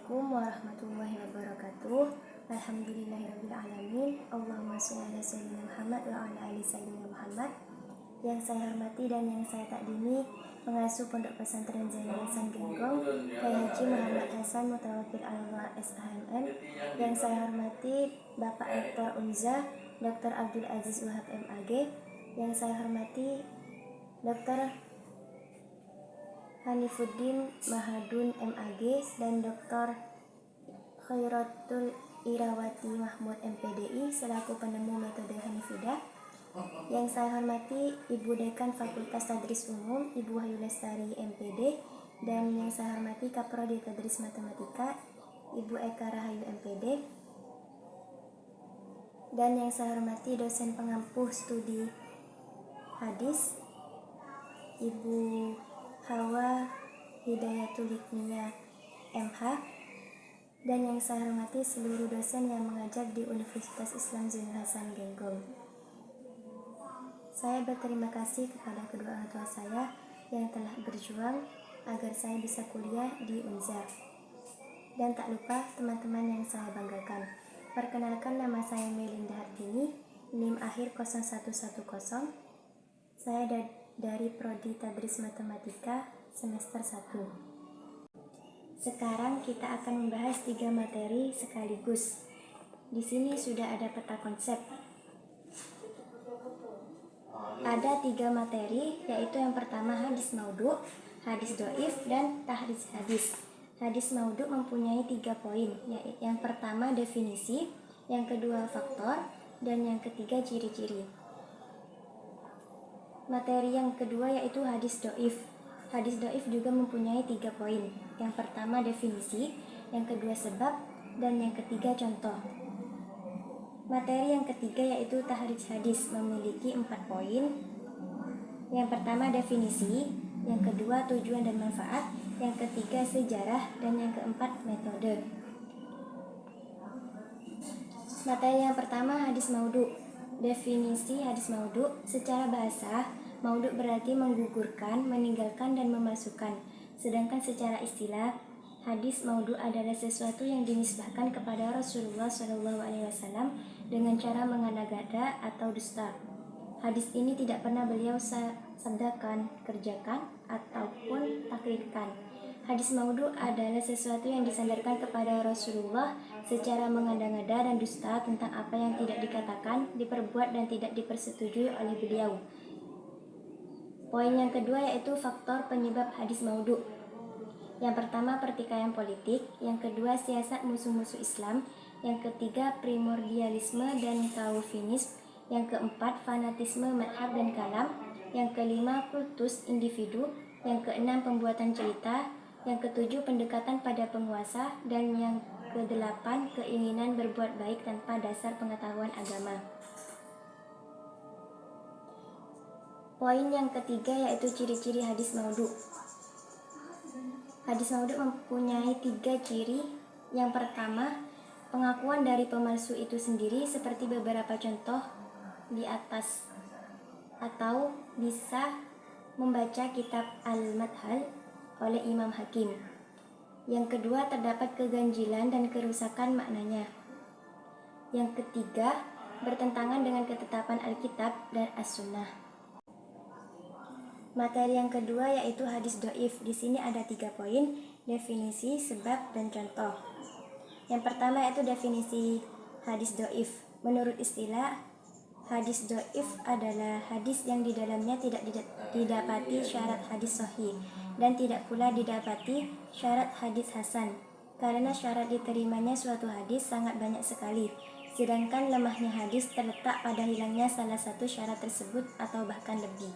Assalamualaikum warahmatullahi wabarakatuh. Alhamdulillahirrabbilalamin. Allahumma sholli ala sayyidina Muhammad wa ala ali sayyidina Muhammad. Yang saya hormati dan yang saya takdimi pengasuh Pondok Pesantren Zainul Hasan Genggong, Kiai Haji Muhammad Hasan Mutawakil Allah SHMM. Yang saya hormati Bapak Rektor Unza, Dr. Abdul Aziz Wahab MAG. Yang saya hormati Dr. Hanifuddin Mahadun MAG dan Dr. Khairatul Irawati Mahmud MPDI selaku penemu metode Hanifidah. Yang saya hormati Ibu Dekan Fakultas Tadris Umum, Ibu Wahyu Lestari MPD, dan yang saya hormati Kaprodi Tadris Matematika, Ibu Eka Rahayu MPD, dan yang saya hormati dosen pengampuh studi hadis, Ibu Hawa Hidayatul Hikmiyah MH, dan yang saya hormati seluruh dosen yang mengajar di Universitas Islam Zainul Hasan Genggong. Saya berterima kasih kepada kedua orang tua saya yang telah berjuang agar saya bisa kuliah di Unza. Dan tak lupa teman-teman yang saya banggakan. Perkenalkan, nama saya Melinda Hartini, NIM akhir 0110. Saya dari Prodi Tadris Matematika semester 1. Sekarang kita akan membahas 3 materi sekaligus. Di sini sudah ada peta konsep. Ada 3 materi, yaitu yang pertama hadis maudhu, hadis doif, dan tahrij hadis. Hadis maudhu mempunyai 3 poin, yaitu yang pertama definisi, yang kedua faktor, dan yang ketiga ciri-ciri. Materi yang kedua yaitu hadis doif. Hadis doif juga mempunyai 3 poin. Yang pertama definisi, yang kedua sebab, dan yang ketiga contoh. Materi yang ketiga yaitu tahrij hadis memiliki 4 poin. Yang pertama definisi, yang kedua tujuan dan manfaat, yang ketiga sejarah, dan yang keempat metode. Materi yang pertama hadis maudhu. Definisi hadis maudhu, secara bahasa, maudhu berarti menggugurkan, meninggalkan, dan memasukkan. Sedangkan secara istilah, hadis maudhu adalah sesuatu yang dinisbahkan kepada Rasulullah SAW dengan cara mengada-ngada atau dusta. Hadis ini tidak pernah beliau sabdakan, kerjakan, ataupun takrirkan. Hadis maudhu adalah sesuatu yang disandarkan kepada Rasulullah secara mengada-ngada dan dusta tentang apa yang tidak dikatakan, diperbuat, dan tidak dipersetujui oleh beliau. Poin yang kedua yaitu faktor penyebab hadis maudhu. Yang pertama pertikaian politik, yang kedua siasat musuh-musuh Islam, yang ketiga primordialisme dan kaufinisme, yang keempat fanatisme madhab dan kalam, yang kelima kultus individu, yang keenam pembuatan cerita, yang ketujuh pendekatan pada penguasa, dan yang kedelapan keinginan berbuat baik tanpa dasar pengetahuan agama. Poin yang ketiga yaitu ciri-ciri hadis maudhu. Hadis maudhu mempunyai 3 ciri. Yang pertama, pengakuan dari pemalsu itu sendiri seperti beberapa contoh di atas, atau bisa membaca kitab Al-Madhal oleh Imam Hakim. Yang kedua, terdapat keganjilan dan kerusakan maknanya. Yang ketiga, bertentangan dengan ketetapan Alkitab dan As-Sunnah. Materi yang kedua yaitu hadis doif. Di sini ada 3 poin, definisi, sebab, dan contoh. Yang pertama yaitu definisi hadis doif. Menurut istilah, hadis doif adalah hadis yang di dalamnya tidak didapati syarat hadis sahih dan tidak pula didapati syarat hadis hasan, karena syarat diterimanya suatu hadis sangat banyak sekali, sedangkan lemahnya hadis terletak pada hilangnya salah satu syarat tersebut atau bahkan lebih.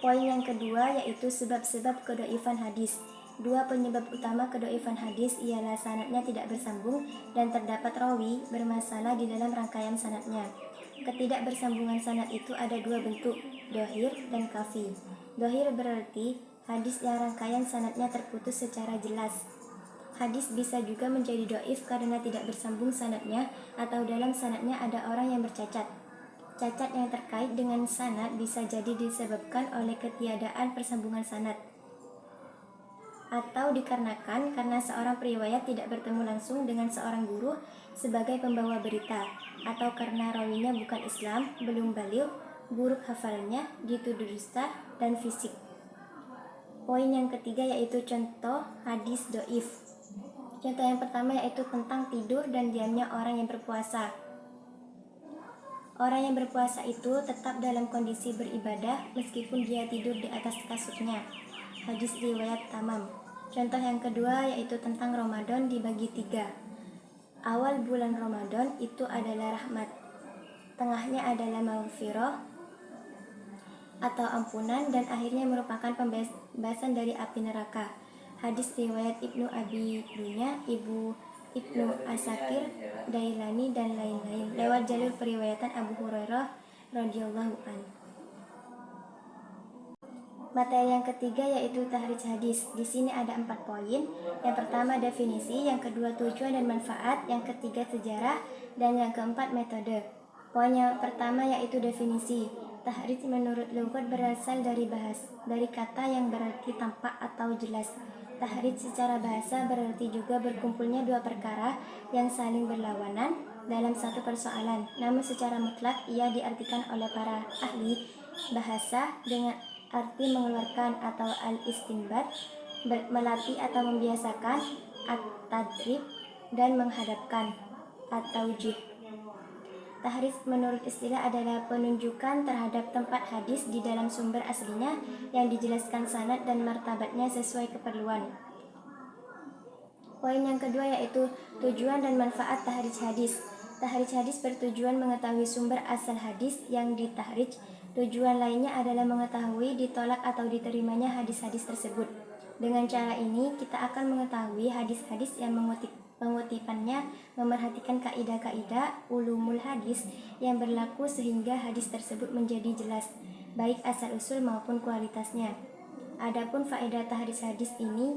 Poin yang kedua yaitu sebab-sebab kedoifan hadis. 2 penyebab utama kedoifan hadis ialah sanadnya tidak bersambung dan terdapat rawi bermasalah di dalam rangkaian sanadnya. Ketidakbersambungan sanad itu ada 2 bentuk, dohir dan kafi. Dohir berarti hadis yang rangkaian sanadnya terputus secara jelas. Hadis bisa juga menjadi doif karena tidak bersambung sanadnya atau dalam sanadnya ada orang yang bercacat. Cacat yang terkait dengan sanad bisa jadi disebabkan oleh ketiadaan persambungan sanad. atau dikarenakan karena seorang periwayat tidak bertemu langsung dengan seorang guru sebagai pembawa berita, atau karena rawinya bukan Islam, belum baligh, buruk hafalannya, dituduh dusta, dan fisik. Poin yang ketiga yaitu contoh hadis doif. Contoh yang pertama yaitu tentang tidur dan diamnya orang yang berpuasa. Orang yang berpuasa itu tetap dalam kondisi beribadah meskipun dia tidur di atas kasurnya. Hadis riwayat Tamam. Contoh yang kedua yaitu tentang Ramadan dibagi 3. Awal bulan Ramadan itu adalah rahmat, tengahnya adalah maghfirah atau ampunan, dan akhirnya merupakan pembebasan dari api neraka. Hadis riwayat Ibnu Abi Dunya, Ibnu Asakir, Dailani, dan lain-lain lewat jalur periwayatan Abu Hurairah radhiyallahu an. Materi yang ketiga yaitu tahrij hadis. Di sini ada 4 poin. Yang pertama definisi, yang kedua tujuan dan manfaat, yang ketiga sejarah, dan yang keempat metode. Poin yang pertama yaitu definisi. Tahrij menurut lughat berasal dari kata yang berarti tampak atau jelas. Tahrij secara bahasa berarti juga berkumpulnya dua perkara yang saling berlawanan dalam satu persoalan. Namun secara mutlak ia diartikan oleh para ahli bahasa dengan arti mengeluarkan atau al-istinbat, melatih atau membiasakan, at-tadrib, dan menghadapkan atau jih. Tahrij menurut istilah adalah penunjukan terhadap tempat hadis di dalam sumber aslinya yang dijelaskan sanad dan martabatnya sesuai keperluan. Poin yang kedua yaitu tujuan dan manfaat tahrij hadis. Tahrij hadis bertujuan mengetahui sumber asal hadis yang ditahrij. Tujuan lainnya adalah mengetahui ditolak atau diterimanya hadis-hadis tersebut. Dengan cara ini kita akan mengetahui hadis-hadis yang pengutipannya memerhatikan kaidah-kaidah ulumul hadis yang berlaku sehingga hadis tersebut menjadi jelas, baik asal-usul maupun kualitasnya. Adapun faedah tahrij hadis ini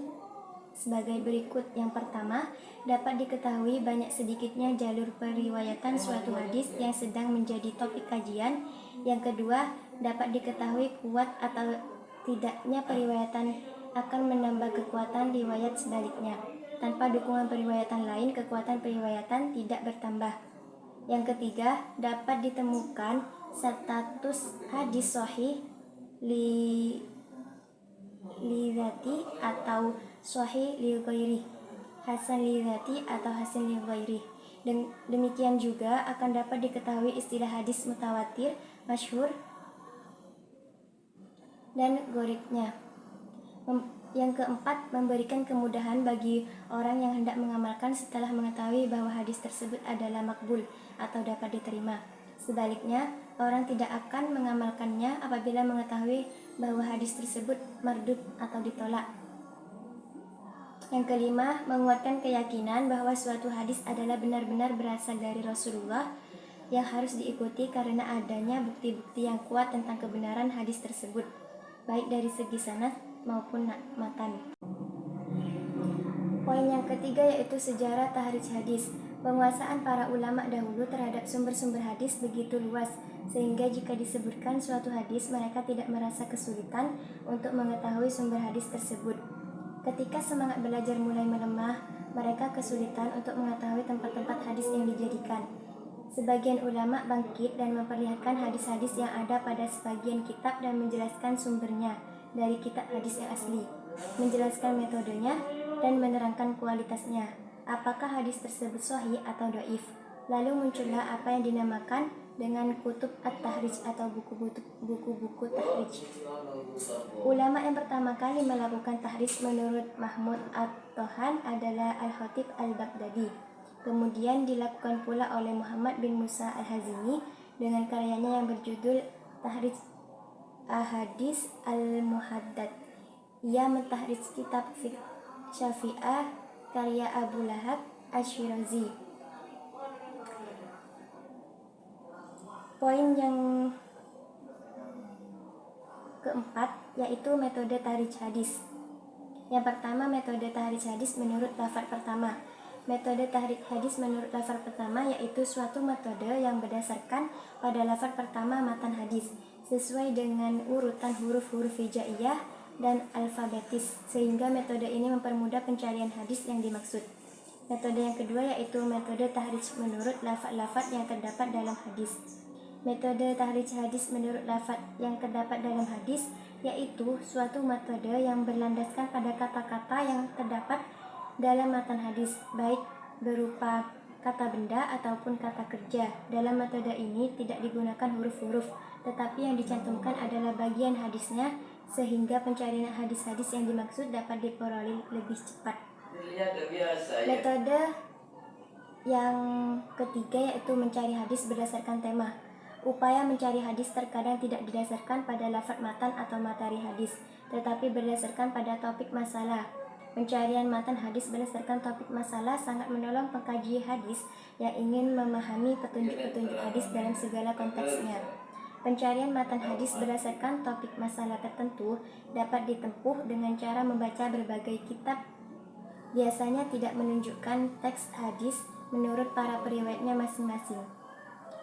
sebagai berikut. Yang pertama, dapat diketahui banyak sedikitnya jalur periwayatan suatu hadis yang sedang menjadi topik kajian. Yang kedua, dapat diketahui kuat atau tidaknya periwayatan akan menambah kekuatan riwayat sebaliknya. Tanpa dukungan periwayatan lain, kekuatan periwayatan tidak bertambah. Yang ketiga, dapat ditemukan status hadis sahih li dzati atau sahih li ghairi, hasan li dzati atau hasan li ghairi. Demikian juga akan dapat diketahui istilah hadis mutawatir, masyhur, dan gharibnya. Yang keempat, memberikan kemudahan bagi orang yang hendak mengamalkan setelah mengetahui bahwa hadis tersebut adalah makbul atau dapat diterima. Sebaliknya, orang tidak akan mengamalkannya apabila mengetahui bahwa hadis tersebut mardud atau ditolak. Yang kelima, menguatkan keyakinan bahwa suatu hadis adalah benar-benar berasal dari Rasulullah yang harus diikuti karena adanya bukti-bukti yang kuat tentang kebenaran hadis tersebut, baik dari segi sanad maupun matan. Poin yang ketiga yaitu sejarah tahrij hadis. Penguasaan para ulama dahulu terhadap sumber-sumber hadis begitu luas, sehingga jika disebutkan suatu hadis mereka tidak merasa kesulitan untuk mengetahui sumber hadis tersebut. Ketika semangat belajar mulai melemah, mereka kesulitan untuk mengetahui tempat-tempat hadis yang dijadikan. Sebagian ulama bangkit dan memperlihatkan hadis-hadis yang ada pada sebagian kitab dan menjelaskan sumbernya dari kitab hadis yang asli, menjelaskan metodenya, dan menerangkan kualitasnya, apakah hadis tersebut sahih atau dhaif. Lalu muncullah apa yang dinamakan dengan kutub at-tahrij atau buku-buku tahrij. Ulama yang pertama kali melakukan tahrij menurut Mahmud at-Tohan adalah Al-Khatib al-Baghdadi. Kemudian dilakukan pula oleh Muhammad bin Musa al-Hazimi dengan karyanya yang berjudul Tahrij Ahadits al-Muhaddad. Ia mentahrij kitab Fiqh Syafi'ah karya Abu Lahab Asy-Syirazi. Poin yang keempat yaitu metode tahrij hadis. Yang pertama, metode tahrij hadis menurut lafaz pertama. Metode tahrij hadis menurut lafaz pertama yaitu suatu metode yang berdasarkan pada lafaz pertama matan hadis sesuai dengan urutan huruf-huruf hijaiyah dan alfabetis, sehingga metode ini mempermudah pencarian hadis yang dimaksud. Metode yang kedua yaitu metode tahrij menurut lafaz-lafaz yang terdapat dalam hadis. Metode tahrij hadis menurut lafaz yang terdapat dalam hadis yaitu suatu metode yang berlandaskan pada kata-kata yang terdapat dalam matan hadis, baik berupa kata benda ataupun kata kerja. Dalam metode ini tidak digunakan huruf-huruf, tetapi yang dicantumkan adalah bagian hadisnya, sehingga pencarian hadis-hadis yang dimaksud dapat diperoleh lebih cepat. Metode yang ketiga yaitu mencari hadis berdasarkan tema. Upaya mencari hadis terkadang tidak didasarkan pada lafaz matan atau materi hadis, tetapi berdasarkan pada topik masalah. Pencarian matan hadis berdasarkan topik masalah sangat menolong pengkaji hadis yang ingin memahami petunjuk-petunjuk hadis dalam segala konteksnya. Pencarian matan hadis berdasarkan topik masalah tertentu dapat ditempuh dengan cara membaca berbagai kitab. Biasanya tidak menunjukkan teks hadis menurut para periwayatnya masing-masing.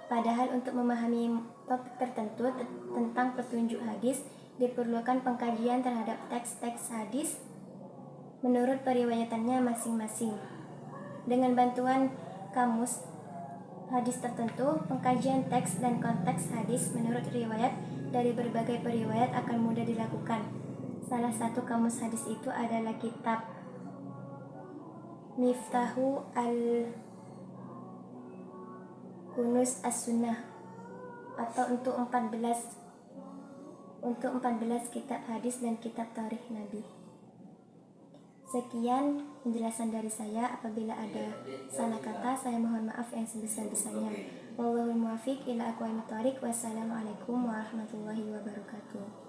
Padahal untuk memahami topik tertentu tentang petunjuk hadis diperlukan pengkajian terhadap teks-teks hadis menurut periwayatannya masing-masing. Dengan bantuan kamus hadis tertentu, pengkajian teks dan konteks hadis menurut riwayat dari berbagai periwayat akan mudah dilakukan. Salah satu kamus hadis itu adalah kitab Miftahu Al-Kunuz As-Sunnah, atau untuk 14 kitab hadis dan kitab tarikh Nabi. Sekian penjelasan dari saya. Apabila ada salah kata, saya mohon maaf yang sebesar-besarnya. Wallahul muwaffiq ila aqwamit thoriq. Wassalamualaikum warahmatullahi wabarakatuh.